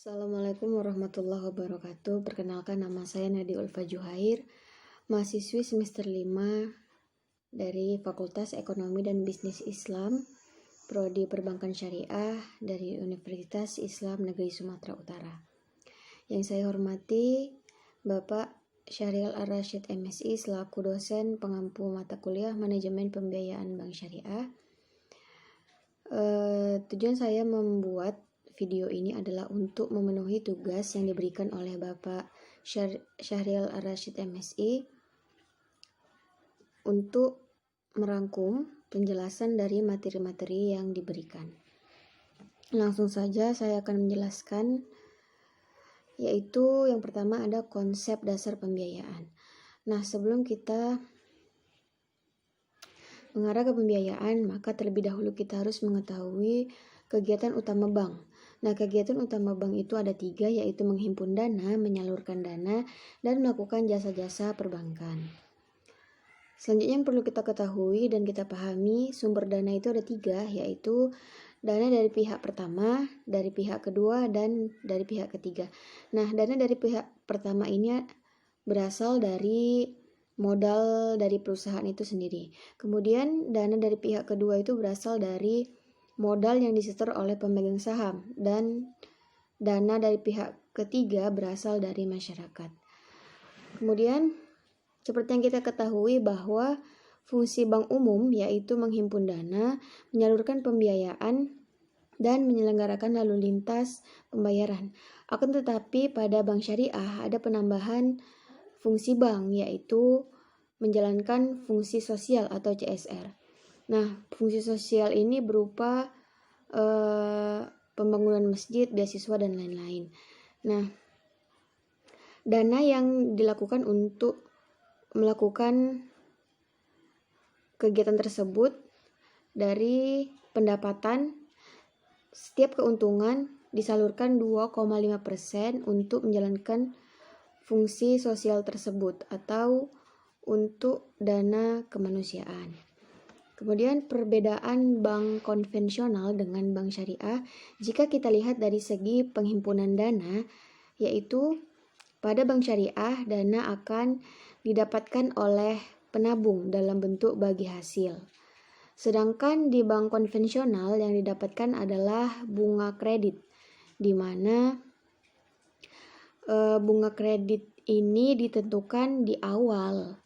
Assalamualaikum warahmatullahi wabarakatuh. Perkenalkan, nama saya Nadi Ulfa Juhair, mahasiswi semester 5 dari Fakultas Ekonomi dan Bisnis Islam, Prodi Perbankan Syariah dari Universitas Islam Negeri Sumatera Utara. Yang saya hormati Bapak Syahrial Ar-Rasyid MSI selaku dosen pengampu mata kuliah Manajemen Pembiayaan Bank Syariah. Tujuan saya membuat video ini adalah untuk memenuhi tugas yang diberikan oleh Bapak Syahrial Ar-Rasyid MSI untuk merangkum penjelasan dari materi-materi yang diberikan. Langsung saja saya akan menjelaskan, yaitu yang pertama ada konsep dasar pembiayaan. Nah, sebelum kita mengarah ke pembiayaan, maka terlebih dahulu kita harus mengetahui kegiatan utama bank. Nah, kegiatan utama bank itu ada 3, yaitu menghimpun dana, menyalurkan dana, dan melakukan jasa-jasa perbankan. Selanjutnya yang perlu kita ketahui dan kita pahami, sumber dana itu ada 3, yaitu dana dari pihak pertama, dari pihak kedua, dan dari pihak ketiga. Nah, dana dari pihak pertama ini berasal dari modal dari perusahaan itu sendiri. Kemudian dana dari pihak kedua itu berasal dari modal yang disetor oleh pemegang saham, dan dana dari pihak ketiga berasal dari masyarakat. Kemudian seperti yang kita ketahui bahwa fungsi bank umum yaitu menghimpun dana, menyalurkan pembiayaan, dan menyelenggarakan lalu lintas pembayaran. Akan tetapi pada bank syariah ada penambahan fungsi bank, yaitu menjalankan fungsi sosial atau CSR. Nah, fungsi sosial ini berupa pembangunan masjid, beasiswa, dan lain-lain. Nah, dana yang dilakukan untuk melakukan kegiatan tersebut dari pendapatan, setiap keuntungan disalurkan 2,5% untuk menjalankan fungsi sosial tersebut atau untuk dana kemanusiaan. Kemudian perbedaan bank konvensional dengan bank syariah, jika kita lihat dari segi penghimpunan dana, yaitu pada bank syariah dana akan didapatkan oleh penabung dalam bentuk bagi hasil. Sedangkan di bank konvensional yang didapatkan adalah bunga kredit, di mana bunga kredit ini ditentukan di awal.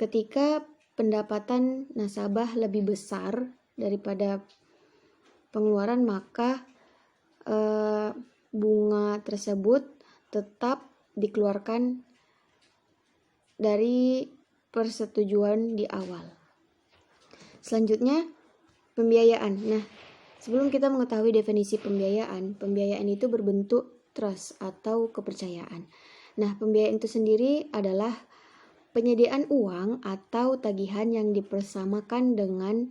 Ketika pendapatan nasabah lebih besar daripada pengeluaran, maka bunga tersebut tetap dikeluarkan dari persetujuan di awal. Selanjutnya, pembiayaan. Nah, sebelum kita mengetahui definisi pembiayaan itu berbentuk trust atau kepercayaan. Nah, pembiayaan itu sendiri adalah penyediaan uang atau tagihan yang dipersamakan dengan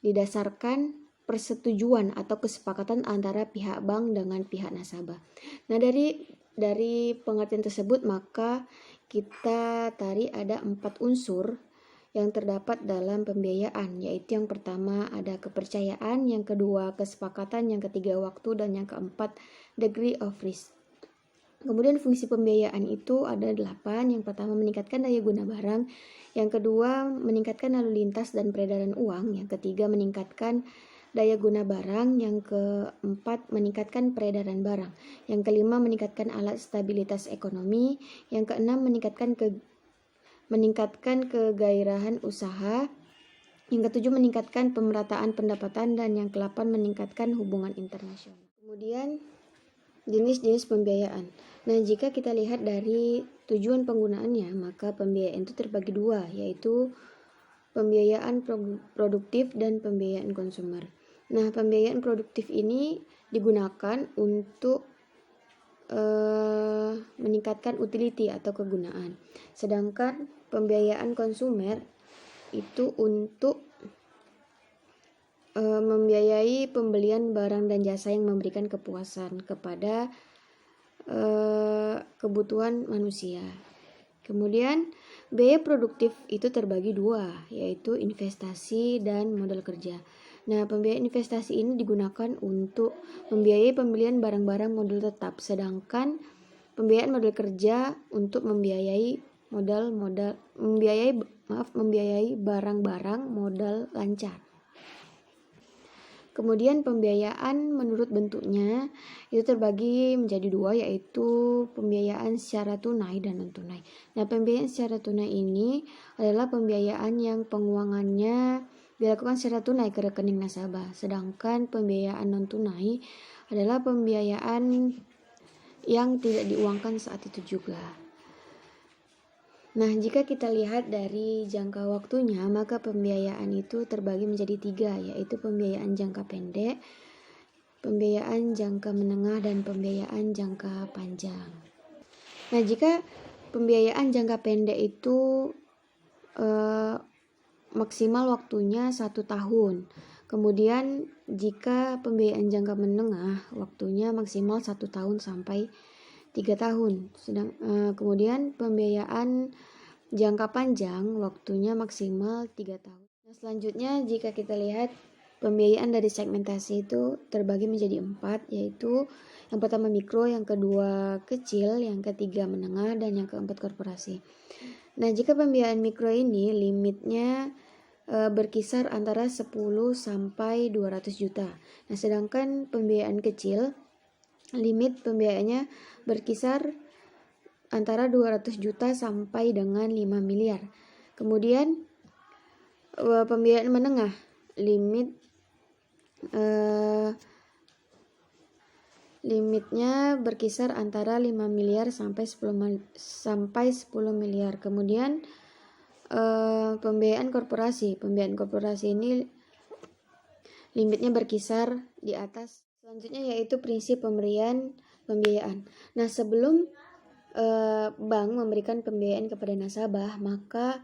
didasarkan persetujuan atau kesepakatan antara pihak bank dengan pihak nasabah. Nah, dari pengertian tersebut maka kita tarik ada 4 unsur yang terdapat dalam pembiayaan, yaitu yang pertama ada kepercayaan, yang kedua kesepakatan, yang ketiga waktu, dan yang keempat degree of risk. Kemudian fungsi pembiayaan itu ada 8. Yang pertama meningkatkan daya guna barang, yang kedua meningkatkan lalu lintas dan peredaran uang, yang ketiga meningkatkan daya guna barang, yang keempat meningkatkan peredaran barang, yang kelima meningkatkan alat stabilitas ekonomi, yang keenam meningkatkan kegairahan usaha, yang ketujuh meningkatkan pemerataan pendapatan, dan yang ke-8 meningkatkan hubungan internasional. Kemudian jenis-jenis pembiayaan. Nah, jika kita lihat dari tujuan penggunaannya, maka pembiayaan itu terbagi 2, yaitu pembiayaan produktif dan pembiayaan konsumer. Nah, pembiayaan produktif ini digunakan untuk meningkatkan utility atau kegunaan. Sedangkan pembiayaan konsumer itu untuk membiayai pembelian barang dan jasa yang memberikan kepuasan kepada kebutuhan manusia. Kemudian biaya produktif itu terbagi 2, yaitu investasi dan modal kerja. Nah, pembiayaan investasi ini digunakan untuk membiayai pembelian barang-barang modal tetap, sedangkan pembiayaan modal kerja untuk membiayai barang-barang modal lancar. Kemudian pembiayaan menurut bentuknya itu terbagi menjadi dua, yaitu pembiayaan secara tunai dan non tunai. Nah, pembiayaan secara tunai ini adalah pembiayaan yang penguangannya dilakukan secara tunai ke rekening nasabah, sedangkan pembiayaan non tunai adalah pembiayaan yang tidak diuangkan saat itu juga. Nah, jika kita lihat dari jangka waktunya, maka pembiayaan itu terbagi menjadi 3, yaitu pembiayaan jangka pendek, pembiayaan jangka menengah, dan pembiayaan jangka panjang. Nah, jika pembiayaan jangka pendek itu maksimal waktunya 1 tahun. Kemudian jika pembiayaan jangka menengah, waktunya maksimal 1 tahun sampai 3 tahun. Kemudian pembiayaan jangka panjang waktunya maksimal 3 tahun. Nah, selanjutnya jika kita lihat pembiayaan dari segmentasi itu terbagi menjadi 4, yaitu yang pertama mikro, yang kedua kecil, yang ketiga menengah, dan yang keempat korporasi. Nah, jika pembiayaan mikro ini limitnya berkisar antara 10 sampai 200 juta. Nah, sedangkan pembiayaan kecil limit pembiayaannya berkisar antara 200 juta sampai dengan 5 miliar. Kemudian pembiayaan menengah limitnya berkisar antara 5 miliar sampai 10 miliar. Kemudian pembiayaan korporasi ini limitnya berkisar di atas. Selanjutnya yaitu prinsip pemberian pembiayaan. Nah, sebelum bank memberikan pembiayaan kepada nasabah, maka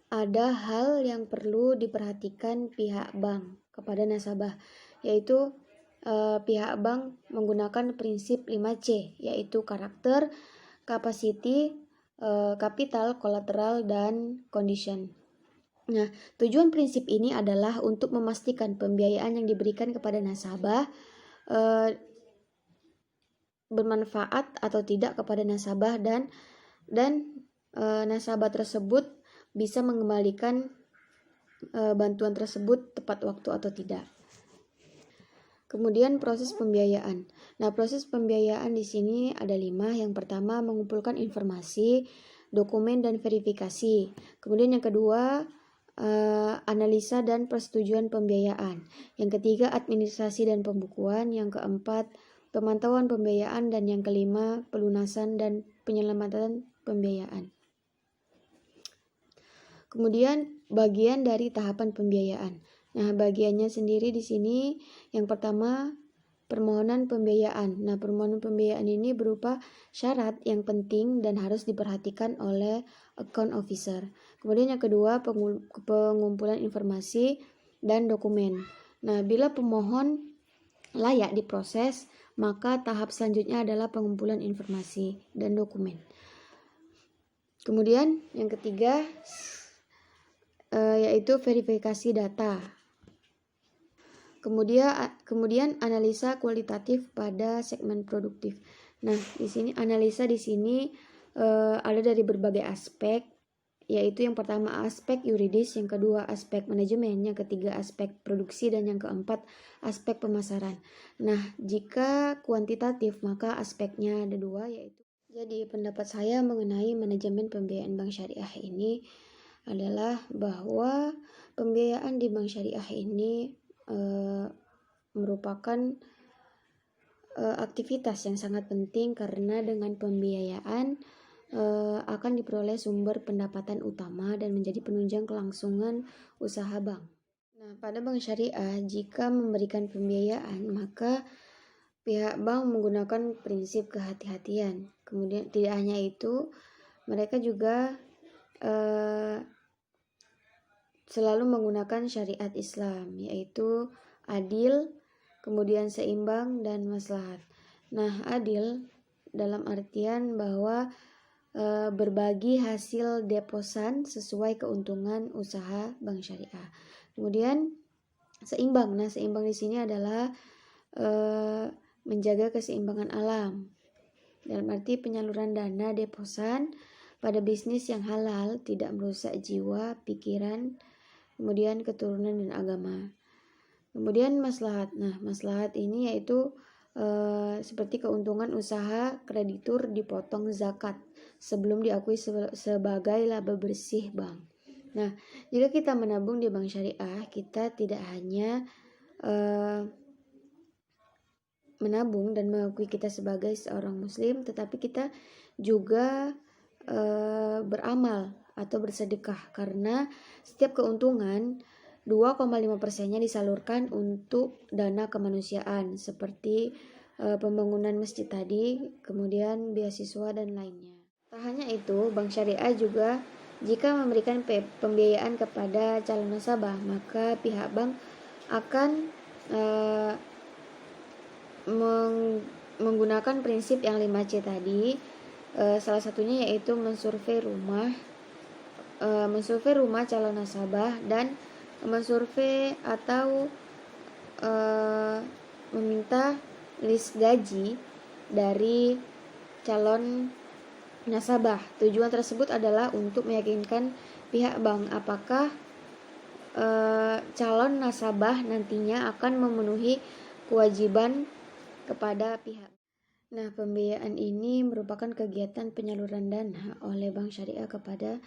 ada hal yang perlu diperhatikan pihak bank kepada nasabah, yaitu pihak bank menggunakan prinsip 5C, yaitu karakter, capacity, capital, collateral, dan condition. Nah, tujuan prinsip ini adalah untuk memastikan pembiayaan yang diberikan kepada nasabah bermanfaat atau tidak kepada nasabah, dan nasabah tersebut bisa mengembalikan bantuan tersebut tepat waktu atau tidak. Kemudian proses pembiayaan. Nah, proses pembiayaan di sini ada 5. Yang pertama, mengumpulkan informasi, dokumen, dan verifikasi. Kemudian yang kedua, analisa dan persetujuan pembiayaan. Yang ketiga, administrasi dan pembukuan. Yang keempat, pemantauan pembiayaan, dan yang kelima, pelunasan dan penyelamatan pembiayaan. Kemudian bagian dari tahapan pembiayaan. Nah, bagiannya sendiri di sini yang pertama permohonan pembiayaan. Nah, permohonan pembiayaan ini berupa syarat yang penting dan harus diperhatikan oleh account officer. Kemudian yang kedua pengumpulan informasi dan dokumen. Nah, bila pemohon layak diproses, maka tahap selanjutnya adalah pengumpulan informasi dan dokumen. Kemudian yang ketiga yaitu verifikasi data. Kemudian analisa kualitatif pada segmen produktif. Nah, analisa di sini ada dari berbagai aspek, yaitu yang pertama aspek yuridis, yang kedua aspek manajemen, yang ketiga aspek produksi, dan yang keempat aspek pemasaran. Nah, jika kuantitatif maka aspeknya ada 2, yaitu. Jadi pendapat saya mengenai manajemen pembiayaan bank syariah ini adalah bahwa pembiayaan di bank syariah ini merupakan aktivitas yang sangat penting, karena dengan pembiayaan akan diperoleh sumber pendapatan utama dan menjadi penunjang kelangsungan usaha bank. Nah, pada bank syariah jika memberikan pembiayaan, maka pihak bank menggunakan prinsip kehati-hatian. Kemudian tidak hanya itu, mereka juga selalu menggunakan syariat Islam, yaitu adil, kemudian seimbang, dan maslahat. Nah, adil dalam artian bahwa berbagi hasil deposan sesuai keuntungan usaha bank syariah. Kemudian seimbang. Nah, seimbang di sini adalah menjaga keseimbangan alam. Dalam arti penyaluran dana deposan pada bisnis yang halal tidak merusak jiwa, pikiran, kemudian keturunan dan agama. Kemudian maslahat. Nah, maslahat ini yaitu seperti keuntungan usaha kreditur dipotong zakat sebelum diakui sebagai laba bersih bank. Nah, jika kita menabung di bank syariah, kita tidak hanya menabung dan mengakui kita sebagai seorang muslim, tetapi kita juga beramal atau bersedekah, karena setiap keuntungan 2,5%-nya disalurkan untuk dana kemanusiaan seperti pembangunan masjid tadi, kemudian beasiswa dan lainnya. Tak hanya itu, bank syariah juga jika memberikan pembiayaan kepada calon nasabah, maka pihak bank akan menggunakan prinsip yang 5C tadi. Salah satunya yaitu mensurvei rumah calon nasabah dan mensurvei atau meminta list gaji dari calon nasabah. Tujuan tersebut adalah untuk meyakinkan pihak bank apakah calon nasabah nantinya akan memenuhi kewajiban kepada pihak. Nah, pembiayaan ini merupakan kegiatan penyaluran dana oleh bank syariah kepada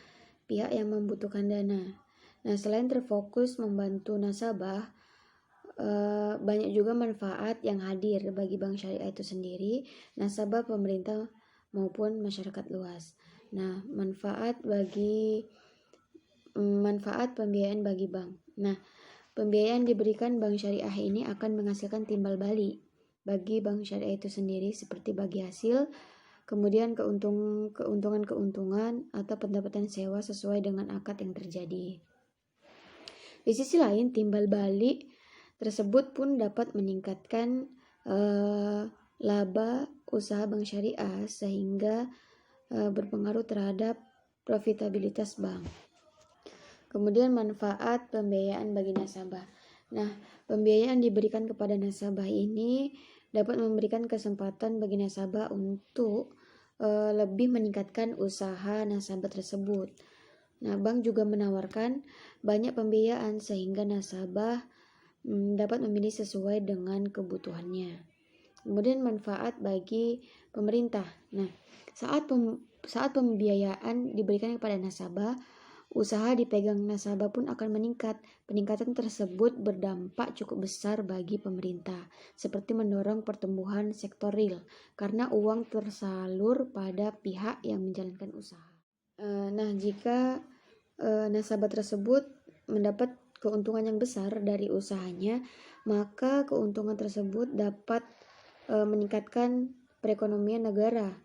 pihak yang membutuhkan dana. Nah, selain terfokus membantu nasabah, banyak juga manfaat yang hadir bagi bank syariah itu sendiri, nasabah, pemerintah maupun masyarakat luas. Nah, manfaat pembiayaan bagi bank. Nah, pembiayaan diberikan bank syariah ini akan menghasilkan timbal balik bagi bank syariah itu sendiri, seperti bagi hasil, kemudian keuntungan atau pendapatan sewa sesuai dengan akad yang terjadi. Di sisi lain, timbal balik tersebut pun dapat meningkatkan laba usaha bank syariah sehingga berpengaruh terhadap profitabilitas bank. Kemudian manfaat pembiayaan bagi nasabah. Nah, pembiayaan diberikan kepada nasabah ini dapat memberikan kesempatan bagi nasabah untuk lebih meningkatkan usaha nasabah tersebut. Nah, bank juga menawarkan banyak pembiayaan sehingga nasabah dapat memilih sesuai dengan kebutuhannya. Kemudian manfaat bagi pemerintah. Nah, saat pembiayaan diberikan kepada nasabah, usaha dipegang nasabah pun akan meningkat. Peningkatan tersebut berdampak cukup besar bagi pemerintah, seperti mendorong pertumbuhan sektor real, karena uang tersalur pada pihak yang menjalankan usaha. Nah, jika nasabah tersebut mendapat keuntungan yang besar dari usahanya, maka keuntungan tersebut dapat meningkatkan perekonomian negara,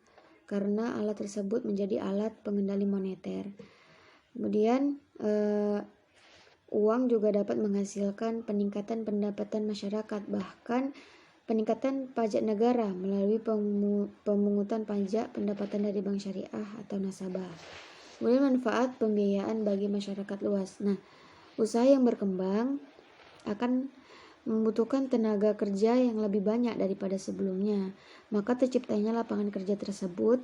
karena alat tersebut menjadi alat pengendali moneter. Kemudian uang juga dapat menghasilkan peningkatan pendapatan masyarakat, bahkan peningkatan pajak negara melalui pemungutan pajak pendapatan dari bank syariah atau nasabah. Kemudian manfaat pembiayaan bagi masyarakat luas. Nah, usaha yang berkembang akan membutuhkan tenaga kerja yang lebih banyak daripada sebelumnya, maka terciptanya lapangan kerja tersebut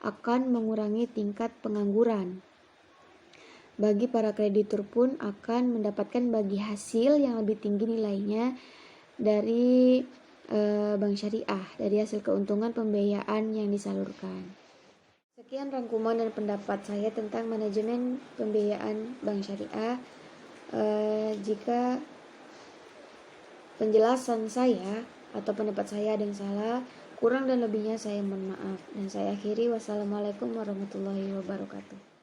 akan mengurangi tingkat pengangguran. Bagi para kreditur pun akan mendapatkan bagi hasil yang lebih tinggi nilainya dari bank syariah, dari hasil keuntungan pembiayaan yang disalurkan. Sekian rangkuman dan pendapat saya tentang manajemen pembiayaan bank syariah. Jika penjelasan saya atau pendapat saya ada yang salah, kurang dan lebihnya saya mohon maaf. Dan saya akhiri, wassalamualaikum warahmatullahi wabarakatuh.